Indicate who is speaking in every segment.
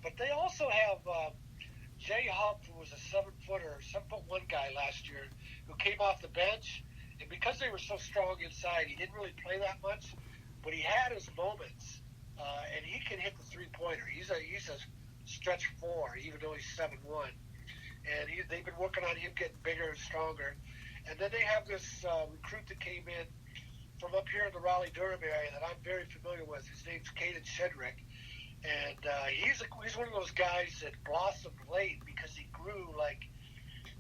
Speaker 1: But they also have Jay Hump, who was a 7-footer, 7'1" guy last year, who came off the bench. And because they were so strong inside, he didn't really play that much, but he had his moments, and he can hit the three-pointer. He's a stretch four, even though he's 7'1". And they've been working on him getting bigger and stronger. And then they have this recruit that came in from up here in the Raleigh-Durham area that I'm very familiar with. His name's Caden Shedrick. And he's one of those guys that blossomed late because he grew like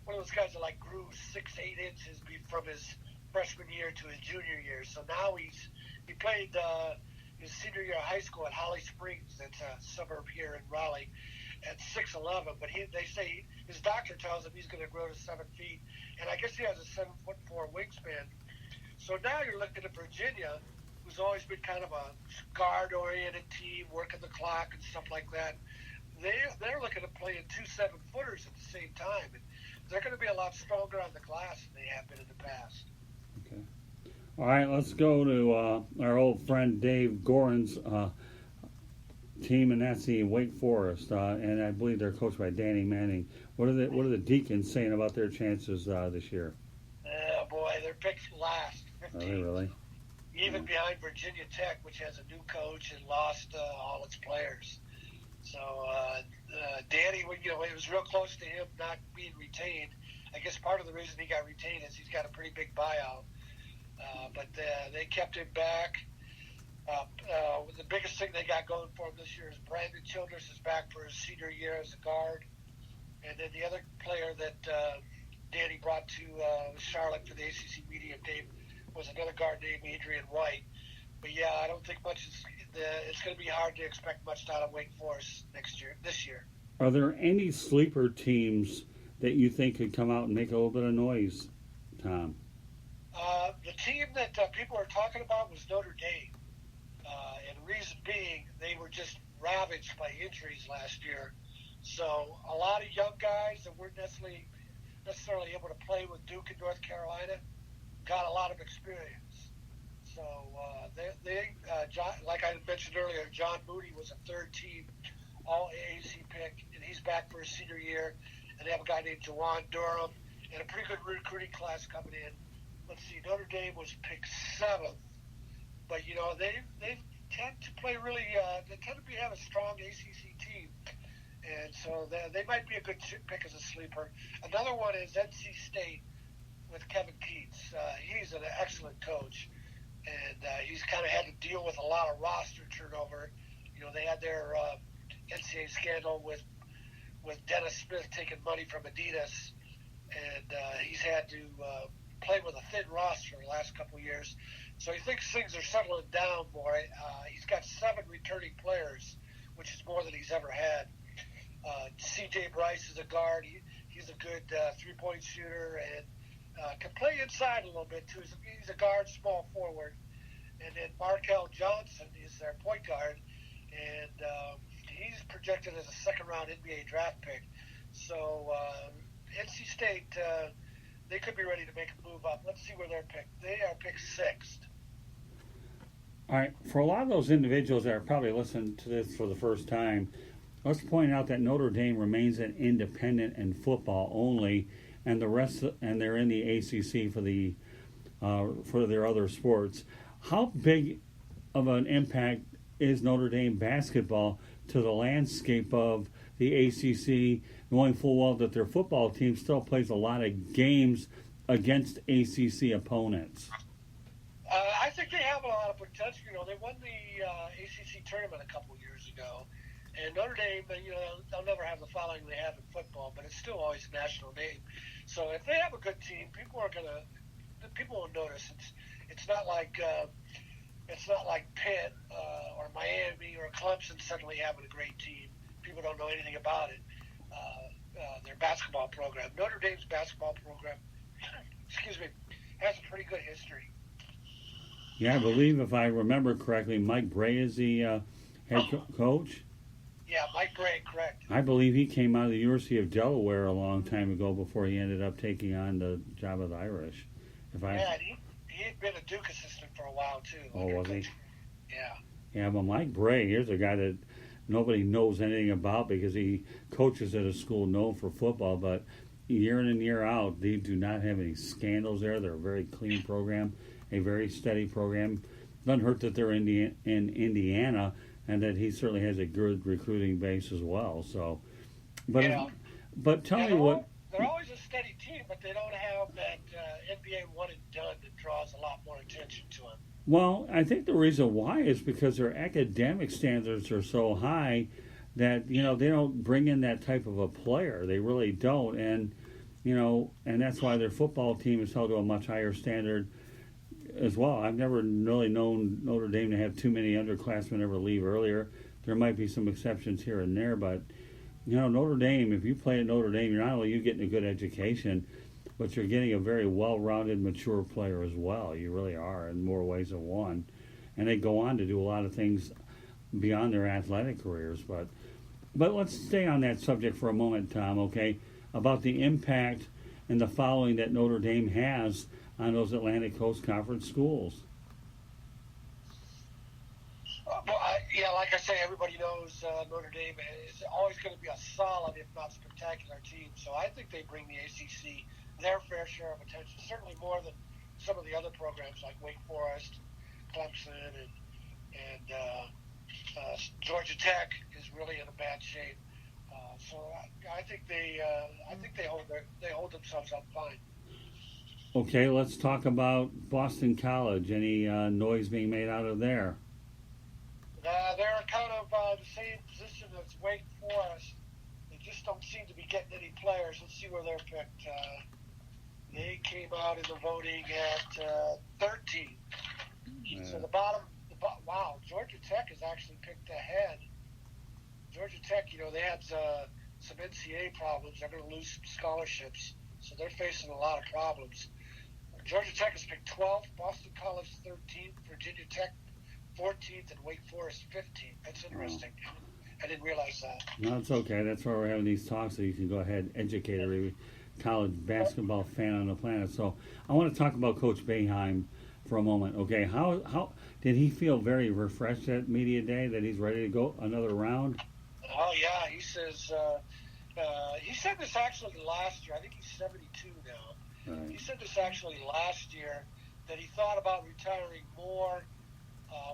Speaker 1: one of those guys that grew 6-8 inches from his freshman year to his junior year. So now he played his senior year of high school at Holly Springs. That's a suburb here in Raleigh at 6'11". But they say his doctor tells him he's going to grow to 7 feet, and I guess he has a 7'4" wingspan. So now you're looking at Virginia, who's always been kind of a guard-oriented team, working the clock and stuff like that. They're looking at playing 2 7-footers at the same time. And they're going to be a lot stronger on the glass than they have been in the past.
Speaker 2: Okay. All right, let's go to our old friend Dave Gorin's team, and that's the Wake Forest. And I believe they're coached by Danny Manning. What are the Deacons saying about their chances this year?
Speaker 1: Oh, boy, they're picked last. 15th.
Speaker 2: Are they really?
Speaker 1: Even behind Virginia Tech, which has a new coach and lost all its players. So Danny, it was real close to him not being retained. I guess part of the reason he got retained is he's got a pretty big buyout. But they kept him back. The biggest thing they got going for him this year is Brandon Childress is back for his senior year as a guard. And then the other player that Danny brought to Charlotte for the ACC Media Day was another guard named Adrian White. But yeah, I don't think much it's going to be hard to expect much out of Wake Forest this year.
Speaker 2: Are there any sleeper teams that you think could come out and make a little bit of noise, Tom?
Speaker 1: The team that people are talking about was Notre Dame. And the reason being, they were just ravaged by injuries last year. So a lot of young guys that weren't necessarily able to play with Duke and North Carolina got a lot of experience. So like I mentioned earlier, John Moody was a third-team All-AAC pick, and he's back for his senior year. And they have a guy named Jawan Durham, and a pretty good recruiting class coming in. Let's see, Notre Dame was picked 7th, but they tend to play really. They tend to have a strong ACC team, and so they might be a good pick as a sleeper. Another one is NC State with Kevin Keats. He's an excellent coach, and he's kind of had to deal with a lot of roster turnover. They had their NCAA scandal with Dennis Smith taking money from Adidas, and he's had to play with a thin roster the last couple of years. So he thinks things are settling down more. He's got 7 returning players, which is more than he's ever had. C.J. Bryce is a guard. He's a good three-point shooter and can play inside a little bit, too. He's a guard, small forward. And then Markel Johnson is their point guard, and he's projected as a second-round NBA draft pick. So NC State, they could be ready to make a move up. Let's see where they're picked. They are picked 6th.
Speaker 2: All right, for a lot of those individuals that are probably listening to this for the first time, let's point out that Notre Dame remains an independent in football only, and they're in the ACC for their other sports. How big of an impact is Notre Dame basketball to the landscape of the ACC, knowing full well that their football team still plays a lot of games against ACC opponents?
Speaker 1: I think they have a lot of potential. They won the ACC tournament a couple of years ago, and Notre Dame, they'll never have the following they have in football, but it's still always a national name. So if they have a good team, people will notice. It's not like Pitt or Miami or Clemson suddenly having a great team. People don't know anything about it. Their basketball program, Notre Dame's basketball program, has a pretty good history.
Speaker 2: Yeah, I believe if I remember correctly, Mike Bray is the head coach.
Speaker 1: Yeah, Mike Bray, correct.
Speaker 2: I believe he came out of the University of Delaware a long time ago before he ended up taking on the job of the Irish.
Speaker 1: Yeah, he had been a Duke assistant for a while, too.
Speaker 2: Oh, was he?
Speaker 1: Yeah.
Speaker 2: Yeah, but Mike Bray, here's a guy that nobody knows anything about because he coaches at a school known for football. But year in and year out, they do not have any scandals there. They're a very clean program, a very steady program. Doesn't hurt that they're in Indiana, and that he certainly has a good recruiting base as well. So, but
Speaker 1: Yeah.
Speaker 2: but tell me what.
Speaker 1: They're always a steady team, but they don't have that NBA one and done that draws a lot more attention to them.
Speaker 2: Well, I think the reason why is because their academic standards are so high that they don't bring in that type of a player. They really don't, and that's why their football team is held to a much higher standard as well. I've never really known Notre Dame to have too many underclassmen ever leave earlier. There might be some exceptions here and there, but Notre Dame, if you play at Notre Dame, you're not only getting a good education, but you're getting a very well-rounded, mature player as well. You really are in more ways than one. And they go on to do a lot of things beyond their athletic careers. But let's stay on that subject for a moment, Tom, okay, about the impact and the following that Notre Dame has on those Atlantic Coast Conference schools.
Speaker 1: Yeah, like I say, everybody knows Notre Dame is always going to be a solid, if not spectacular, team. So I think they bring the ACC their fair share of attention, certainly more than some of the other programs like Wake Forest, Clemson, and Georgia Tech is really in a bad shape. So I think they hold themselves up fine.
Speaker 2: Okay, let's talk about Boston College. Any noise being made out of there?
Speaker 1: They're kind of the same position as Wake Forest. They just don't seem to be getting any players. Let's see where they're picked. They came out in the voting at 13. So wow, Georgia Tech is actually picked ahead. Georgia Tech, they had some NCAA problems. They're going to lose some scholarships, so they're facing a lot of problems. Georgia Tech is picked 12th, Boston College 13th, Virginia Tech 14th, and Wake Forest 15th. That's interesting. Oh. I didn't realize that.
Speaker 2: No, it's okay. That's why we're having these talks, so you can go ahead and educate every college basketball fan on the planet. So I want to talk about Coach Boeheim for a moment. Okay, how did he feel? Very refreshed at media day that he's ready to go another round?
Speaker 1: Oh yeah, he says he said this actually last year. I think he's 72 now. Right. He said this actually last year that he thought about retiring more.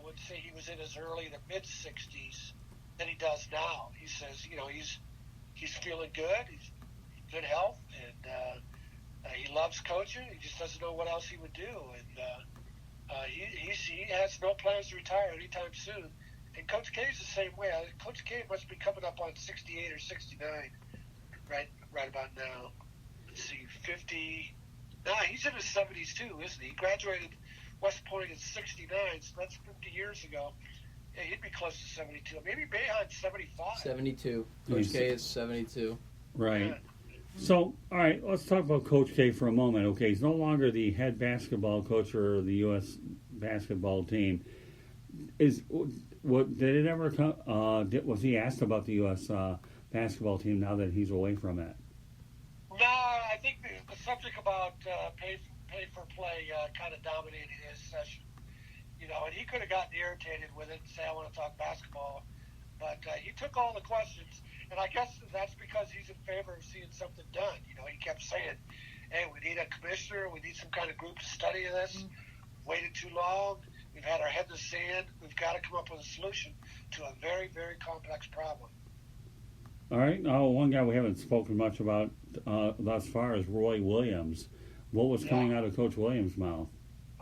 Speaker 1: Would say he was in his early to mid 60s than he does now. He says he's feeling good. He's in good health, and he loves coaching. He just doesn't know what else he would do, and he has no plans to retire anytime soon. And Coach K is the same way. Coach K must be coming up on 68 or 69 right about now. Let's see, 50. Nah, he's in his 70s too, isn't he? He graduated West Point in 69, so that's 50 years ago. Yeah, he'd be close to 72. Maybe Boeheim's 75.
Speaker 3: 72. Coach K is 72.
Speaker 2: Right.
Speaker 1: Yeah.
Speaker 2: So, all right, let's talk about Coach K for a moment. Okay, he's no longer the head basketball coach for the U.S. basketball team. Did it ever come? Was he asked about the U.S. Basketball team now that he's away from it?
Speaker 1: No, I think the subject about pay for play kind of dominated his session. And he could have gotten irritated with it and say, I want to talk basketball. But he took all the questions, and I guess that's because he's in favor of seeing something done. He kept saying, hey, we need a commissioner, we need some kind of group to study this. Waited too long. We've had our head in the sand. We've got to come up with a solution to a very, very complex problem.
Speaker 2: All right. One guy we haven't spoken much about thus far is Roy Williams. What was coming out of Coach Williams' mouth?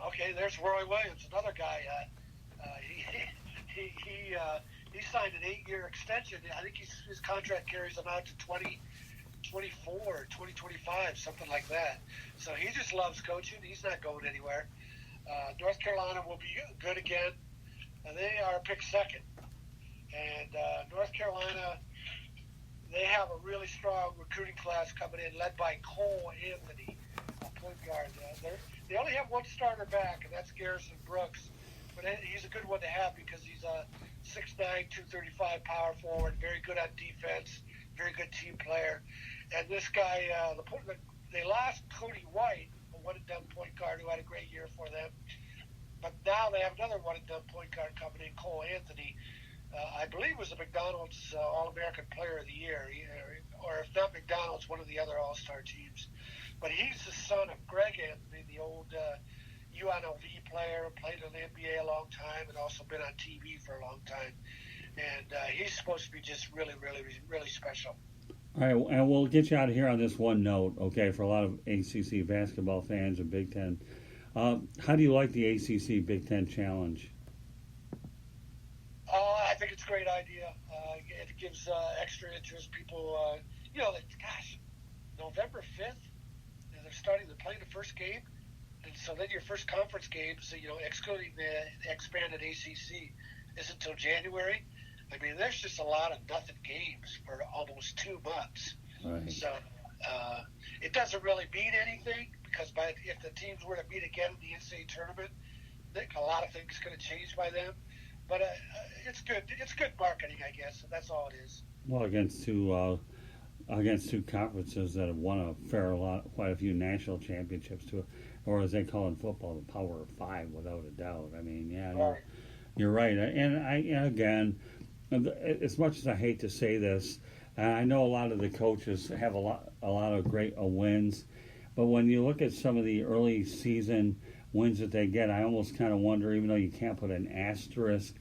Speaker 1: Okay, there's Roy Williams, another guy. He signed an 8-year extension. I think his contract carries him out to 2024 or 2025, something like that. So he just loves coaching. He's not going anywhere. North Carolina will be good again. They are picked second. And North Carolina, they have a really strong recruiting class coming in, led by Cole Anthony, a point guard. They only have one starter back, and that's Garrison Brooks. But he's a good one to have because he's a 6'9", 235 power forward, very good on defense, very good team player. And this guy, they lost Cody White, a one-and-done point guard who had a great year for them. But now they have another one-and-done point guard coming in, Cole Anthony, I believe was the McDonald's All-American Player of the Year, or if not McDonald's, one of the other All-Star teams. But he's the son of Greg Anthony, the old UNLV player, played in the NBA a long time, and also been on TV for a long time. And he's supposed to be just really, really, really special.
Speaker 2: All right, and we'll get you out of here on this one note, okay, for a lot of ACC basketball fans and Big Ten. How do you like the ACC Big Ten Challenge?
Speaker 1: I think it's a great idea. It gives extra interest. People, gosh, November 5th, they're starting to play the first game. And so then your first conference game, so, excluding the expanded ACC, is until January. I mean, there's just a lot of nothing games for almost 2 months.
Speaker 2: Right.
Speaker 1: So it doesn't really mean anything because if the teams were to meet again in the NCAA tournament, I think a lot of things are going to change by then. But it's good. It's good marketing, I guess. And that's all it is.
Speaker 2: Well, against two conferences that have won quite a few national championships, or as they call in football, the Power of Five, without a doubt. I mean, yeah, you're right. And again, as much as I hate to say this, I know a lot of the coaches have a lot of great wins, but when you look at some of the early season wins that they get, I almost kind of wonder, even though you can't put an asterisk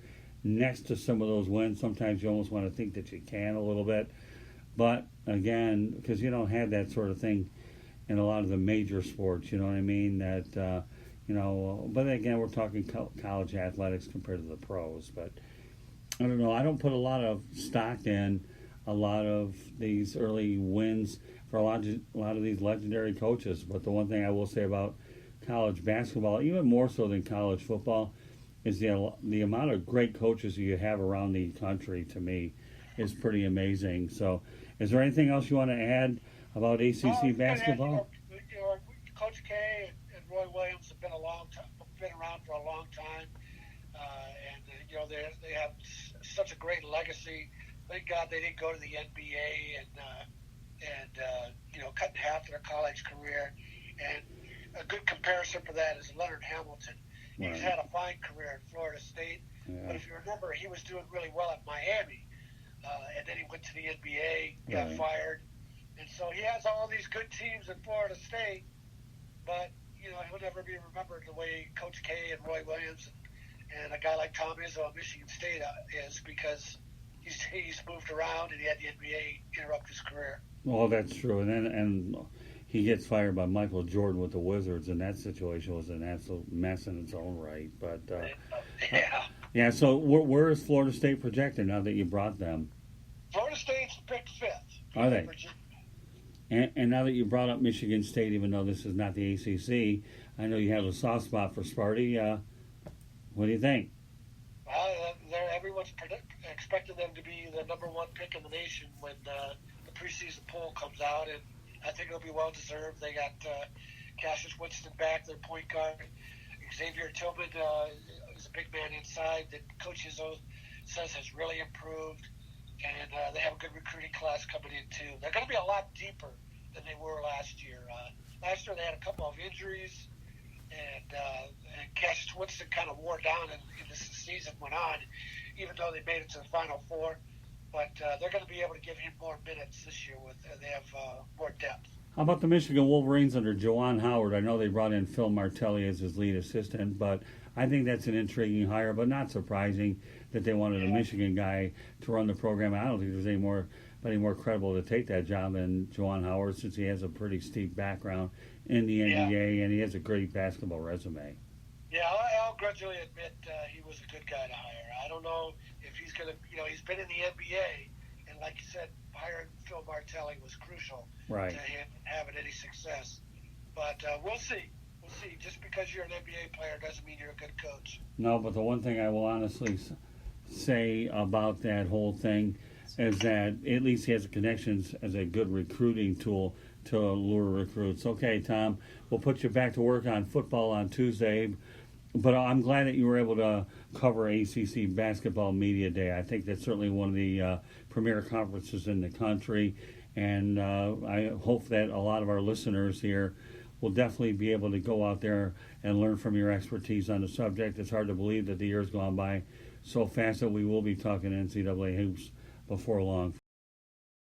Speaker 2: next to some of those wins, sometimes you almost want to think that you can a little bit. But again, because you don't have that sort of thing in a lot of the major sports, you know what I mean? That but again, we're talking college athletics compared to the pros. But I don't know. I don't put a lot of stock in a lot of these early wins for a lot of these legendary coaches. But the one thing I will say about college basketball, even more so than college football, is the amount of great coaches you have around the country. To me, is pretty amazing. So, is there anything else you want to add about ACC basketball?
Speaker 1: Coach K and Roy Williams have been around for a long time, and they have such a great legacy. Thank God they didn't go to the NBA and cut in half their college career. And a good comparison for that is Leonard Hamilton.
Speaker 2: Right.
Speaker 1: He's had a fine career in Florida State, but if you remember, he was doing really well at Miami, and then he went to the NBA, got fired, and so he has all these good teams in Florida State, but he'll never be remembered the way Coach K and Roy Williams and a guy like Tom Izzo at Michigan State is, because he's moved around and he had the NBA interrupt his career.
Speaker 2: Well, that's true, and he gets fired by Michael Jordan with the Wizards, and that situation was an absolute mess in its own right. But yeah. So where is Florida State projected now that you brought them?
Speaker 1: Florida State's picked 5th.
Speaker 2: Are they? And now that you brought up Michigan State, even though this is not the ACC, I know you have a soft spot for Sparty. What do you think?
Speaker 1: Everyone's expecting them to be the number 1 pick in the nation when the preseason poll comes out, and I think it'll be well deserved. They got Cassius Winston back, their point guard. Xavier Tillman is a big man inside that Coach Izzo says has really improved, and they have a good recruiting class coming in too. They're going to be a lot deeper than they were last year. Last year they had a couple of injuries, and Cassius Winston kind of wore down as the season went on, even though they made it to the Final Four. But they're going to be able to give him more minutes this year. They have more depth.
Speaker 2: How about the Michigan Wolverines under Juwan Howard? I know they brought in Phil Martelli as his lead assistant, but I think that's an intriguing hire, but not surprising that they wanted a Michigan guy to run the program. I don't think there's anybody more credible to take that job than Juwan Howard, since he has a pretty steep background in the NBA and he has a great basketball resume.
Speaker 1: Yeah, I'll grudgingly admit he was a good guy to hire. I don't know if he's going to, he's been in the NBA, and like you said, hiring Phil Martelli was crucial to him having any success. But we'll see. We'll see. Just because you're an NBA player doesn't mean you're a good coach.
Speaker 2: No, but the one thing I will honestly say about that whole thing is that at least he has connections as a good recruiting tool to lure recruits. Okay, Tom, we'll put you back to work on football on Tuesday. But I'm glad that you were able to cover ACC Basketball Media Day. I think that's certainly one of the premier conferences in the country, and I hope that a lot of our listeners here will definitely be able to go out there and learn from your expertise on the subject. It's hard to believe that the year's gone by so fast that we will be talking NCAA hoops before long.